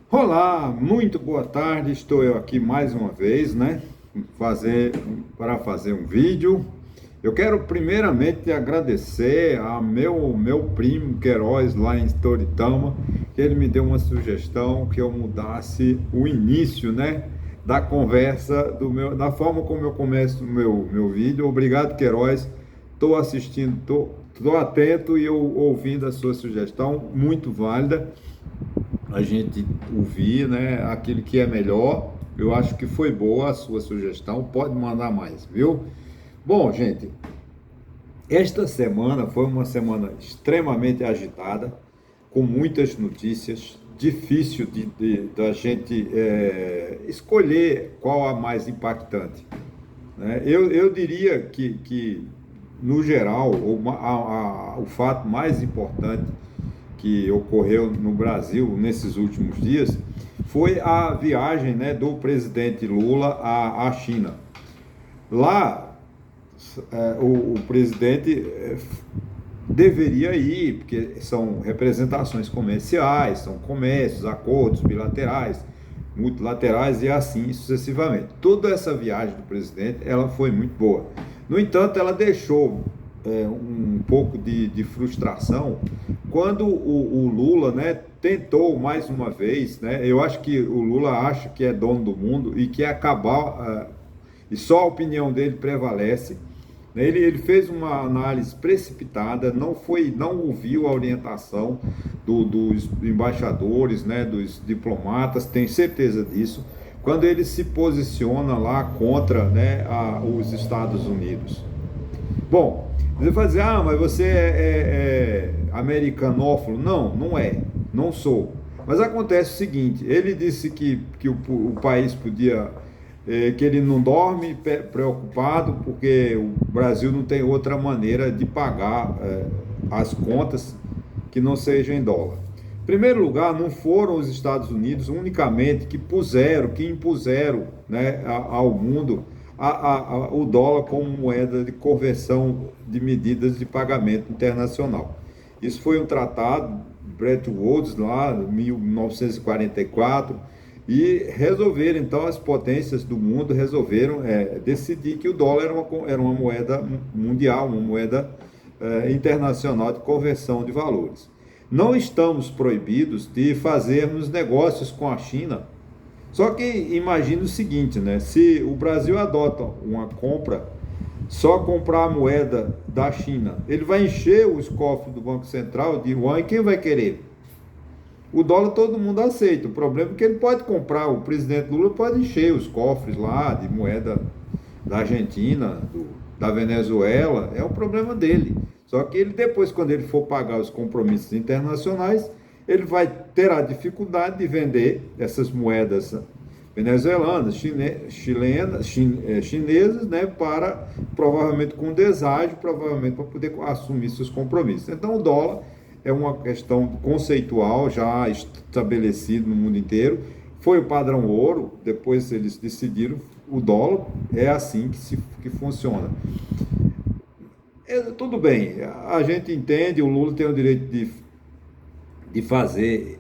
Olá, muito boa tarde. Estou eu aqui mais uma vez, né? Para fazer um vídeo. Eu quero primeiramente agradecer a meu primo Queiroz lá em Toritama, que ele me deu uma sugestão que eu mudasse o início, né, da conversa da forma como eu começo o meu vídeo. Obrigado, Queiroz. Estou assistindo, estou atento e eu ouvindo a sua sugestão, muito válida a gente ouvir, né, aquilo que é melhor. Eu acho que foi boa a sua sugestão, pode mandar mais, viu? Bom, gente, esta semana foi uma semana extremamente agitada, com muitas notícias, difícil da gente escolher qual a mais impactante, né? Eu diria que, no geral, o fato mais importante que ocorreu no Brasil nesses últimos dias foi a viagem, né, do presidente Lula à China. Lá, o presidente deveria ir, porque são representações comerciais, são comércios, acordos bilaterais, multilaterais e assim sucessivamente. Toda essa viagem do presidente, ela foi muito boa. No entanto, ela deixou um pouco de frustração quando o Lula, né, tentou mais uma vez, né, eu acho que o Lula acha que é dono do mundo e que acabar, e só a opinião dele prevalece. Ele fez uma análise precipitada, não ouviu a orientação dos embaixadores, né, dos diplomatas, tenho certeza disso, quando ele se posiciona lá contra, né, os Estados Unidos. Bom, você vai dizer, mas você é americanófilo? Não, não é, não sou. Mas acontece o seguinte, ele disse que o país podia, que ele não dorme preocupado porque o Brasil não tem outra maneira de pagar as contas que não seja em dólar. Em primeiro lugar, não foram os Estados Unidos unicamente que impuseram, né, ao mundo o dólar como moeda de conversão de medidas de pagamento internacional. Isso foi um tratado, Bretton Woods, lá em 1944, e resolveram, então, as potências do mundo resolveram decidir que o dólar era uma moeda mundial, uma moeda internacional de conversão de valores. Não estamos proibidos de fazermos negócios com a China. Só que imagine o seguinte, né? Se o Brasil adota uma compra, só comprar a moeda da China, ele vai encher os cofres do Banco Central de yuan e quem vai querer? O dólar todo mundo aceita. O problema é que ele pode comprar, o presidente Lula pode encher os cofres lá de moeda da Argentina, da Venezuela, é o problema dele. Só que ele depois, quando ele for pagar os compromissos internacionais, ele vai ter a dificuldade de vender essas moedas venezuelanas, chinesas, né, para provavelmente com deságio, provavelmente para poder assumir seus compromissos. Então o dólar é uma questão conceitual já estabelecida no mundo inteiro. Foi o padrão ouro, depois eles decidiram o dólar, é assim que funciona. Tudo bem, a gente entende, o Lula tem o direito de fazer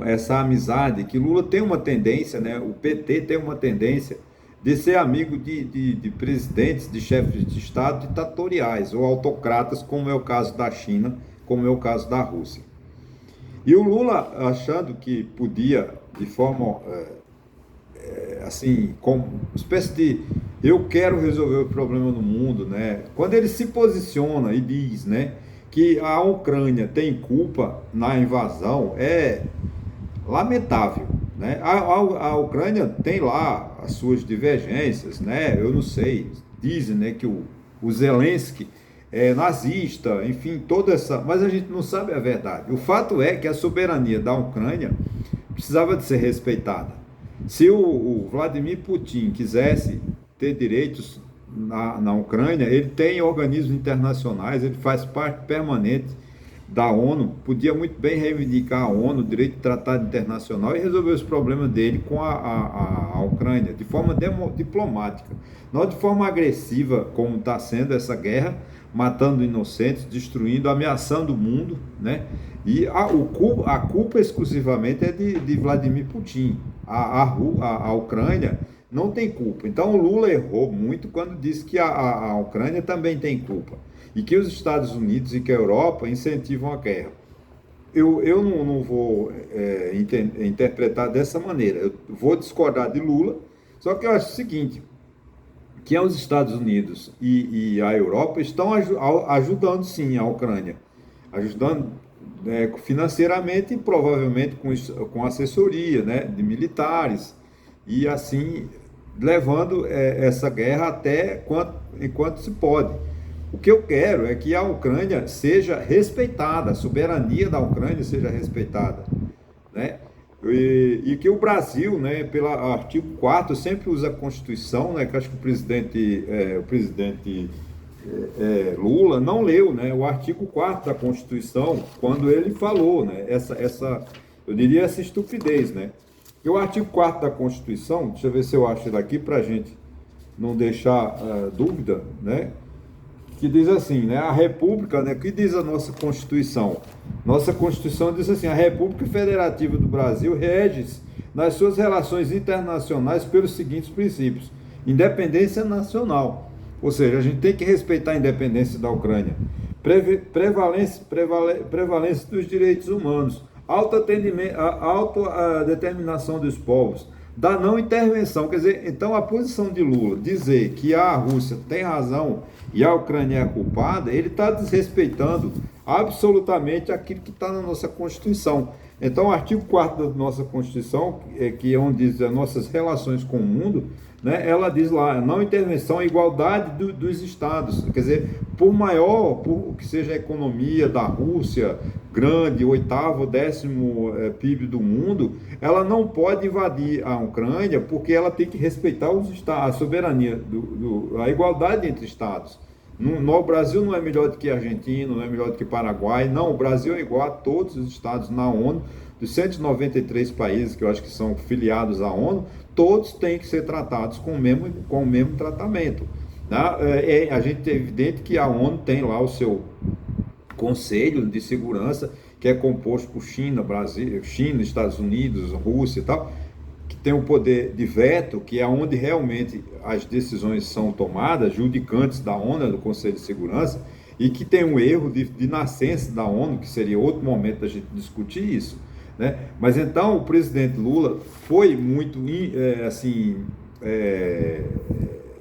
essa amizade, que Lula tem uma tendência, né? O PT tem uma tendência de ser amigo de presidentes, de chefes de Estado ditatoriais ou autocratas, como é o caso da China, como é o caso da Rússia. E o Lula achando que podia, de forma assim, como uma espécie de eu quero resolver o problema no mundo, né? Quando ele se posiciona e diz, né, que a Ucrânia tem culpa na invasão, é lamentável, né? A Ucrânia tem lá as suas divergências, né? Eu não sei, dizem, né, que o Zelensky é nazista, enfim, toda essa, mas a gente não sabe a verdade. O fato é que a soberania da Ucrânia precisava de ser respeitada. Se o Vladimir Putin quisesse ter direitos na Ucrânia, ele tem organismos internacionais, ele faz parte permanente da ONU, podia muito bem reivindicar a ONU, o direito de tratado internacional e resolver os problemas dele com a Ucrânia, de forma diplomática, não de forma agressiva, como está sendo essa guerra, matando inocentes, destruindo, ameaçando o mundo, né? E a culpa exclusivamente é de Vladimir Putin. A Ucrânia não tem culpa. Então o Lula errou muito quando disse que a Ucrânia também tem culpa. E que os Estados Unidos e que a Europa incentivam a guerra. Eu não vou interpretar dessa maneira. Eu vou discordar de Lula, só que eu acho o seguinte, que os Estados Unidos e a Europa estão ajudando sim a Ucrânia, ajudando financeiramente e provavelmente com assessoria, né, de militares, e assim levando essa guerra até enquanto se pode. O que eu quero é que a Ucrânia seja respeitada, a soberania da Ucrânia seja respeitada, né? E que o Brasil, né, pelo artigo 4 sempre usa a Constituição, né, que acho que o presidente Lula não leu, né, o artigo 4 da Constituição, quando ele falou, né, eu diria essa estupidez, né? E o artigo 4 da Constituição, deixa eu ver se eu acho ele aqui para a gente não deixar dúvida, né? Que diz assim, né, a República, né, que diz a nossa Constituição? Nossa Constituição diz assim, a República Federativa do Brasil rege-se nas suas relações internacionais pelos seguintes princípios: independência nacional, ou seja, a gente tem que respeitar a independência da Ucrânia, prevalência dos direitos humanos, autodeterminação dos povos, da não intervenção. Quer dizer, então a posição de Lula dizer que a Rússia tem razão e a Ucrânia é a culpada, ele está desrespeitando absolutamente aquilo que está na nossa Constituição. Então o artigo 4 da nossa Constituição, que é onde diz as nossas relações com o mundo, né, ela diz lá, não intervenção, igualdade dos estados, quer dizer, por que seja a economia da Rússia, grande, oitavo, décimo PIB do mundo, ela não pode invadir a Ucrânia, porque ela tem que respeitar os estados, a soberania, a igualdade entre estados. O Brasil não é melhor do que a Argentina, não é melhor do que Paraguai, não, o Brasil é igual a todos os estados na ONU, dos 193 países que eu acho que são filiados à ONU, todos têm que ser tratados com o mesmo tratamento. A gente é evidente que a ONU tem lá o seu Conselho de Segurança, que é composto por China, Brasil, China, Estados Unidos, Rússia e tal, que tem o poder de veto, que é onde realmente as decisões são tomadas, judicantes da ONU, do Conselho de Segurança, e que tem um erro de nascença da ONU, que seria outro momento da gente discutir isso, né? Mas então o presidente Lula foi muito,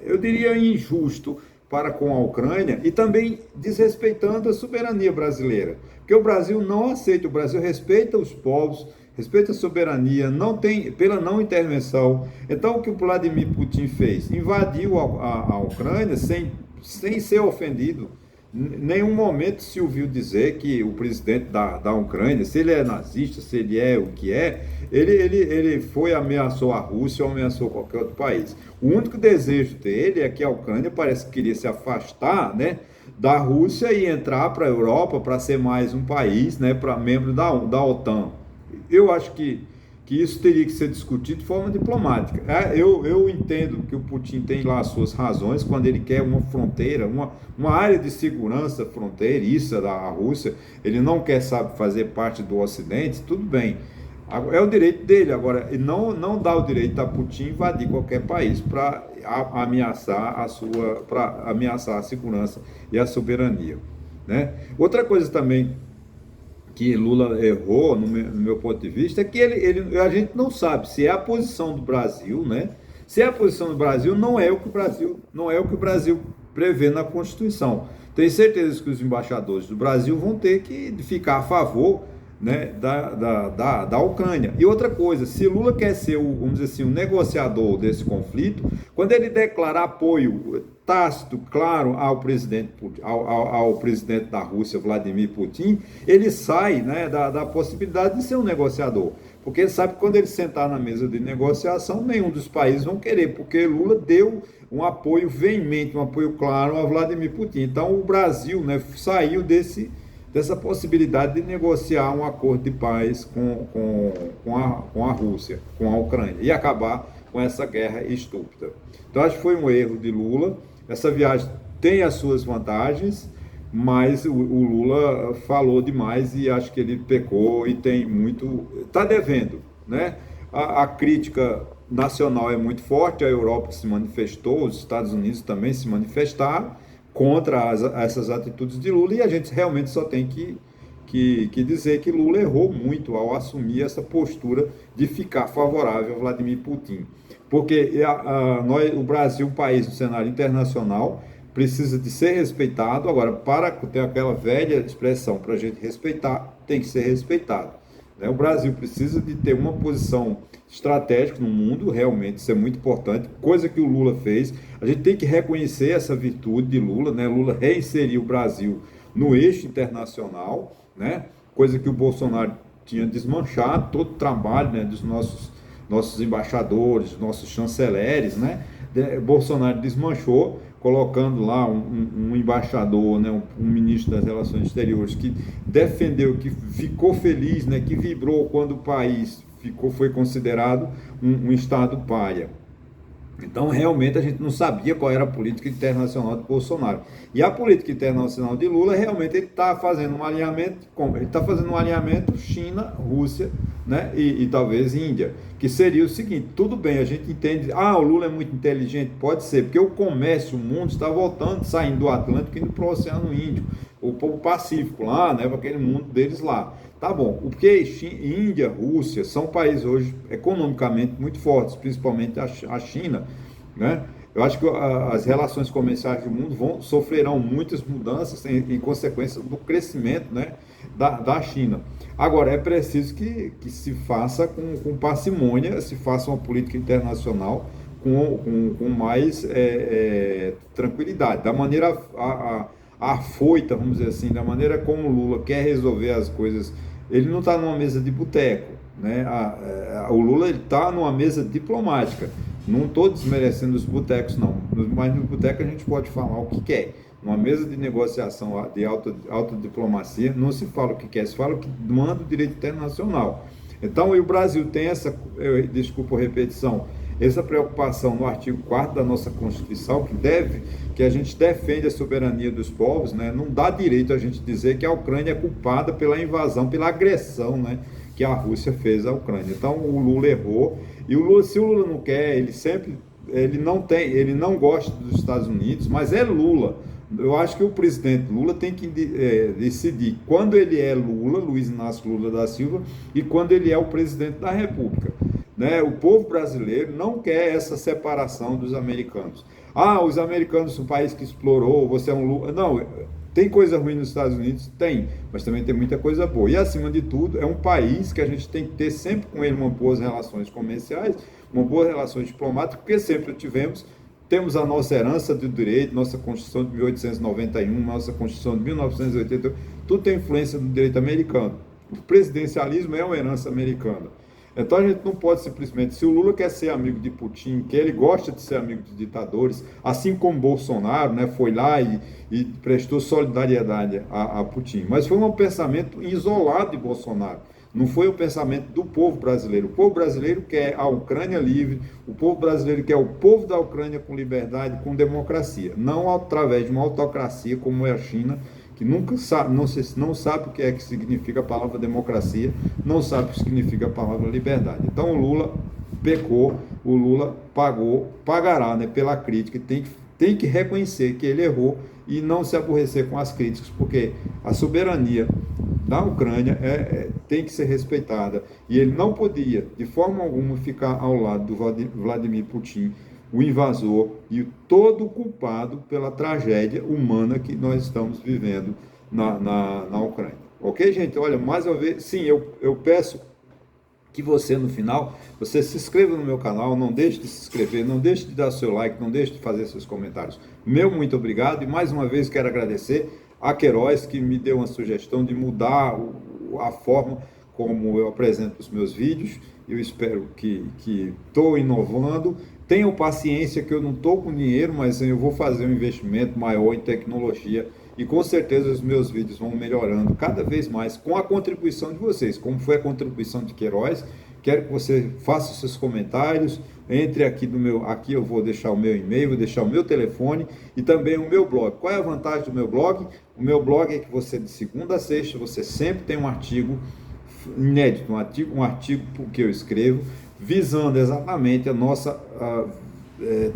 eu diria injusto para com a Ucrânia e também desrespeitando a soberania brasileira, porque o Brasil não aceita, o Brasil respeita os povos, respeita a soberania, não tem, pela não intervenção. Então o que o Vladimir Putin fez? Invadiu a Ucrânia sem ser ofendido. Nenhum momento se ouviu dizer que o presidente da Ucrânia, se ele é nazista, se ele é o que é, ele ameaçou a Rússia ou ameaçou qualquer outro país. O único desejo dele é que a Ucrânia parece que queria se afastar, né, da Rússia e entrar para a Europa para ser mais um país, né, para membro da OTAN. Eu acho que isso teria que ser discutido de forma diplomática. Eu entendo que o Putin tem lá as suas razões quando ele quer uma fronteira, uma área de segurança fronteiriça da Rússia, ele não quer, fazer parte do Ocidente, tudo bem. É o direito dele. Agora, ele não dá o direito a Putin invadir qualquer país para ameaçar a segurança e a soberania, né? Outra coisa também que Lula errou, no meu ponto de vista, é que a gente não sabe se é a posição do Brasil, né? Se é a posição do Brasil, não é o que o Brasil prevê na Constituição. Tenho certeza que os embaixadores do Brasil vão ter que ficar a favor, né, da Ucrânia. E outra coisa, se Lula quer ser, vamos dizer assim, um negociador desse conflito, quando ele declarar apoio tácito, claro, ao presidente da Rússia, Vladimir Putin, ele sai, né, da possibilidade de ser um negociador. Porque ele sabe que quando ele sentar na mesa de negociação, nenhum dos países vão querer, porque Lula deu um apoio veemente, um apoio claro a Vladimir Putin. Então o Brasil, né, saiu dessa possibilidade de negociar um acordo de paz com a Rússia, com a Ucrânia, e acabar com essa guerra estúpida. Então acho que foi um erro de Lula. Essa viagem tem as suas vantagens, mas o Lula falou demais e acho que ele pecou e tem muito, está devendo, né? A crítica nacional é muito forte, a Europa se manifestou, os Estados Unidos também se manifestaram contra essas atitudes de Lula, e a gente realmente só tem que dizer que Lula errou muito ao assumir essa postura de ficar favorável a Vladimir Putin. Porque o Brasil, um país no cenário internacional, precisa de ser respeitado. Agora, para ter aquela velha expressão, para a gente respeitar, tem que ser respeitado, né? O Brasil precisa de ter uma posição estratégica no mundo, realmente, isso é muito importante, coisa que o Lula fez. A gente tem que reconhecer essa virtude de Lula, né? Lula reinseriu o Brasil no eixo internacional, né? Coisa que o Bolsonaro tinha desmanchado, todo o trabalho, né, dos nossos embaixadores, nossos chanceleres, né? Bolsonaro desmanchou, colocando lá um embaixador, né, um ministro das Relações Exteriores que defendeu, que ficou feliz, né, que vibrou quando o país foi considerado um Estado paria. Então, realmente, a gente não sabia qual era a política internacional de Bolsonaro. E a política internacional de Lula, realmente, ele está fazendo um alinhamento, ele está fazendo um alinhamento China, Rússia, né, e talvez Índia, que seria o seguinte: tudo bem, a gente entende, o Lula é muito inteligente, pode ser, porque o comércio, o mundo está voltando, saindo do Atlântico e indo para o Oceano Índico, o Pacífico lá, né, para aquele mundo deles lá. Tá bom, porque Índia, Rússia são países hoje economicamente muito fortes, principalmente a China, né? Eu acho que as relações comerciais do mundo sofrerão muitas mudanças em consequência do crescimento, né, da China. Agora, é preciso que se faça com parcimônia, se faça uma política internacional com mais tranquilidade, da maneira afoita, vamos dizer assim, da maneira como o Lula quer resolver as coisas. Ele não está numa mesa de boteco, né? O Lula está numa mesa diplomática. Não estou desmerecendo os botecos, não, mas no boteco a gente pode falar o que quer. Numa mesa de negociação de alta diplomacia, não se fala o que quer, se fala o que manda o direito internacional. Então, o Brasil tem desculpa a repetição, essa preocupação no artigo 4º da nossa Constituição, que a gente defende a soberania dos povos, né? Não dá direito a gente dizer que a Ucrânia é culpada pela invasão, pela agressão, né, que a Rússia fez à Ucrânia. Então, o Lula errou, e se o Lula não quer, ele não gosta dos Estados Unidos, mas é Lula. Eu acho que o presidente Lula tem que decidir quando ele é Lula, Luiz Inácio Lula da Silva, e quando ele é o presidente da República, né? O povo brasileiro não quer essa separação dos americanos. Os americanos são um país que explorou, você é um Lula. Não, tem coisa ruim nos Estados Unidos? Tem, mas também tem muita coisa boa. E, acima de tudo, é um país que a gente tem que ter sempre com ele uma boas relações comerciais, uma boa relação diplomática, porque sempre temos a nossa herança do direito, nossa Constituição de 1891, nossa Constituição de 1988, tudo tem influência do direito americano. O presidencialismo é uma herança americana. Então, a gente não pode simplesmente, se o Lula quer ser amigo de Putin, que ele gosta de ser amigo de ditadores, assim como Bolsonaro, né, foi lá e prestou solidariedade a Putin, mas foi um pensamento isolado de Bolsonaro. Não foi o pensamento do povo brasileiro. O povo brasileiro quer a Ucrânia livre, o povo brasileiro quer o povo da Ucrânia com liberdade, com democracia, não através de uma autocracia como é a China, que nunca sabe, não sabe o que significa a palavra democracia, não sabe o que significa a palavra liberdade. Então, o Lula pecou, o Lula pagará, né, pela crítica, tem que reconhecer que ele errou e não se aborrecer com as críticas, porque a soberania da Ucrânia tem que ser respeitada, e ele não podia, de forma alguma, ficar ao lado do Vladimir Putin, o invasor e todo culpado pela tragédia humana que nós estamos vivendo na Ucrânia. Ok, gente? Olha, mais uma vez, sim, eu peço que você, no final, você se inscreva no meu canal, não deixe de se inscrever, não deixe de dar seu like, não deixe de fazer seus comentários. Meu muito obrigado, e mais uma vez quero agradecer a Queiroz, que me deu uma sugestão de mudar a forma como eu apresento os meus vídeos. Eu espero que estou inovando. Tenham paciência que eu não estou com dinheiro, mas eu vou fazer um investimento maior em tecnologia e com certeza os meus vídeos vão melhorando cada vez mais com a contribuição de vocês, como foi a contribuição de Queiroz. Quero que você faça os seus comentários, entre aqui aqui eu vou deixar o meu e-mail, vou deixar o meu telefone e também o meu blog. Qual é a vantagem do meu blog? O meu blog é que você, de segunda a sexta, você sempre tem um artigo inédito, um artigo que eu escrevo, visando exatamente a nossa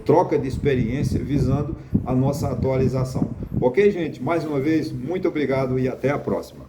troca de experiência, visando a nossa atualização. Ok, gente? Mais uma vez, muito obrigado e até a próxima.